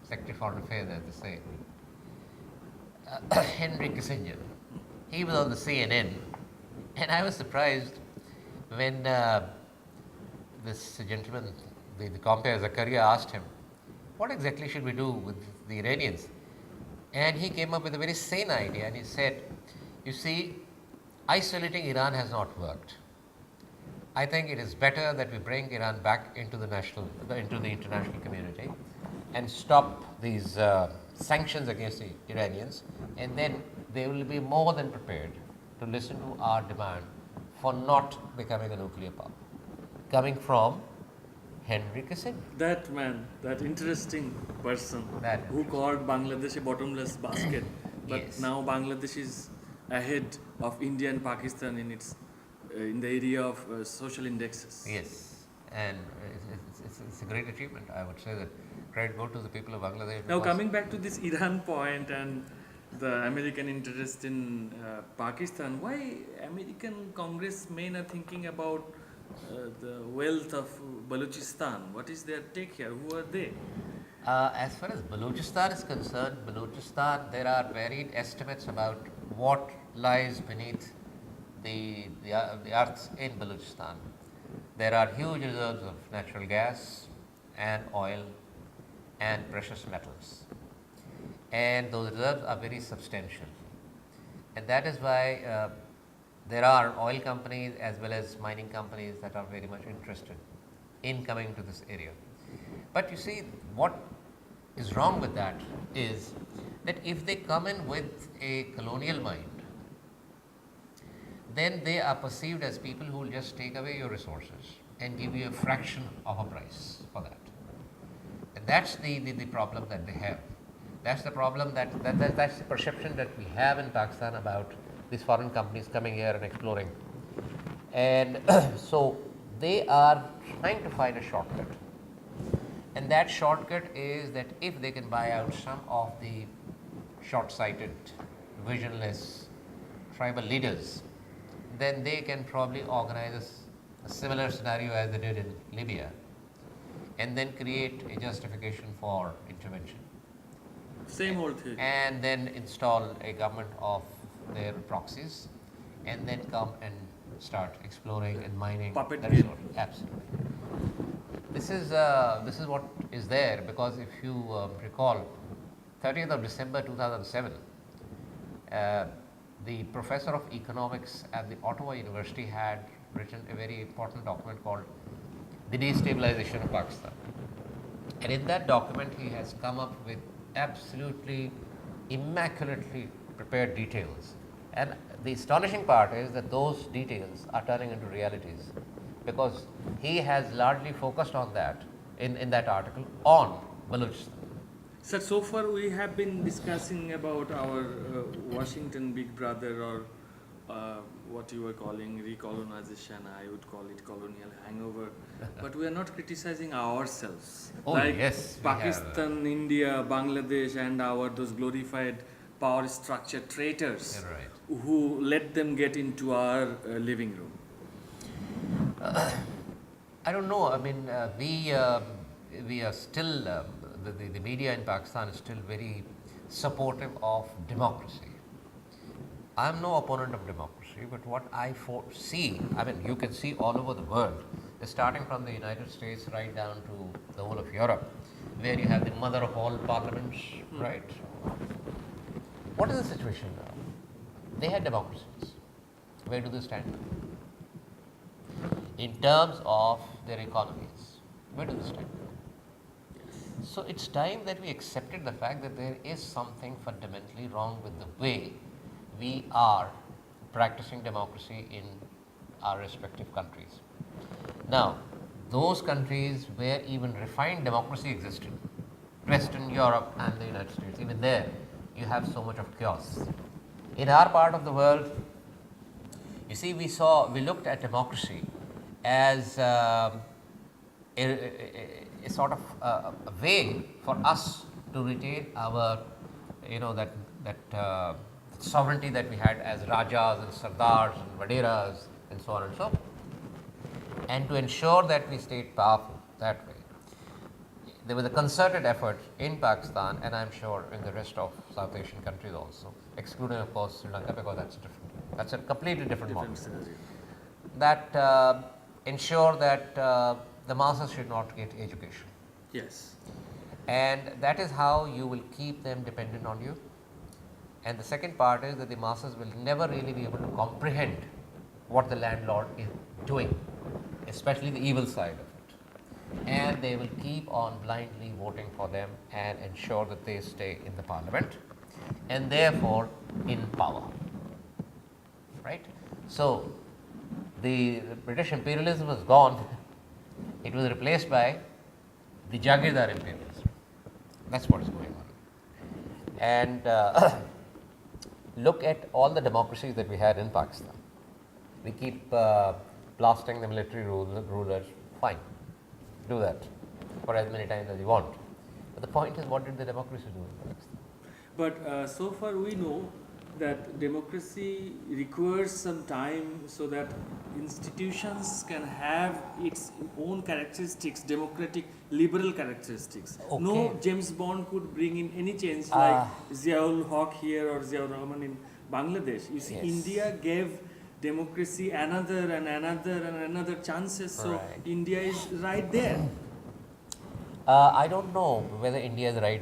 Secretary of Foreign Affairs, as they say, Henry Kissinger. He was on the CNN, and I was surprised when this gentleman, the compere Zakaria, asked him, "What exactly should we do with the Iranians?" And he came up with a very sane idea, and he said, "You see, isolating Iran has not worked. I think it is better that we bring Iran back into the international community and stop these sanctions against the Iranians, and then they will be more than prepared to listen to our demand for not becoming a nuclear power." Coming from Henry Kissinger. That man, that interesting person That who called Bangladesh a bottomless basket, but Yes. now Bangladesh is ahead of India and Pakistan in its in the area of social indexes. Yes, and it's a great achievement. I would say that credit go to the people of Bangladesh. Now because- coming back to this Iran point and the American interest in Pakistan, why American congressmen are thinking about the wealth of Balochistan? What is their take here? Who are they? As far as Balochistan is concerned, Balochistan, there are varied estimates about what lies beneath the earth in Balochistan. There are huge reserves of natural gas and oil and precious metals, and those reserves are very substantial, and that is why there are oil companies as well as mining companies that are very much interested in coming to this area. But you see, what is wrong with that is that if they come in with a colonial mind, then they are perceived as people who will just take away your resources and give you a fraction of a price for that. And that's the problem that they have. That's the problem that's the perception that we have in Pakistan about these foreign companies coming here and exploring. And so they are trying to find a shortcut. And that shortcut is that if they can buy out some of the short-sighted, visionless tribal leaders, then they can probably organize a similar scenario as they did in Libya, and then create a justification for intervention. Same old thing. And then install a government of their proxies, and then come and start exploring and mining Puppet the game. resource. Absolutely. This is what is there, because if you recall, 30th of December 2007, the professor of economics at the Ottawa University had written a very important document called The Destabilization of Pakistan. And in that document, he has come up with absolutely immaculately prepared details. And the astonishing part is that those details are turning into realities, because he has largely focused on that in that article on Balochistan. Sir, so far we have been discussing about our Washington big brother, or what you were calling recolonization. I would call it colonial hangover. But we are not criticizing ourselves. Oh, like yes, we have. Pakistan, India, Bangladesh, and our those glorified power structure traitors You're right. who let them get into our living room. I don't know. I mean, we are still the media in Pakistan is still very supportive of democracy. I am no opponent of democracy, but what I foresee, I mean, you can see all over the world, starting from the United States right down to the whole of Europe, where you have the mother of all parliaments, right? What is the situation now? They had democracies. Where do they stand now? In terms of their economies, where do they stand? So it's time that we accepted the fact that there is something fundamentally wrong with the way we are practicing democracy in our respective countries. Now, those countries where even refined democracy existed, Western Europe and the United States, even there you have so much of chaos. In our part of the world, you see, we looked at democracy as a sort of a way for us to retain our, that sovereignty that we had as Rajas and Sardars and Vaderas and so on and so forth, and to ensure that we stayed powerful that way. there was a concerted effort in Pakistan, and I'm sure in the rest of South Asian countries also, excluding of course Sri Lanka, because that's a completely different model, scenario. that ensure that the masses should not get education. Yes. And that is how you will keep them dependent on you. And the second part is that the masses will never really be able to comprehend what the landlord is doing, especially the evil side of it. And they will keep on blindly voting for them and ensure that they stay in the parliament and therefore in power. Right? So, the British imperialism was gone, it was replaced by the Jagirdar imperialism. That's what is going on. And look at all the democracies that we had in Pakistan. We keep blasting the military rulers, fine, do that for as many times as you want. But the point is, what did the democracy do in Pakistan? But so far we know that democracy requires some time so that institutions can have its own characteristics, democratic, liberal characteristics. Okay. No James Bond could bring in any change like Ziaul Haq here or Ziaur Rahman in Bangladesh. You see, Yes. India gave democracy another and another and another chances, so Right. India is right there. I don't know whether India is right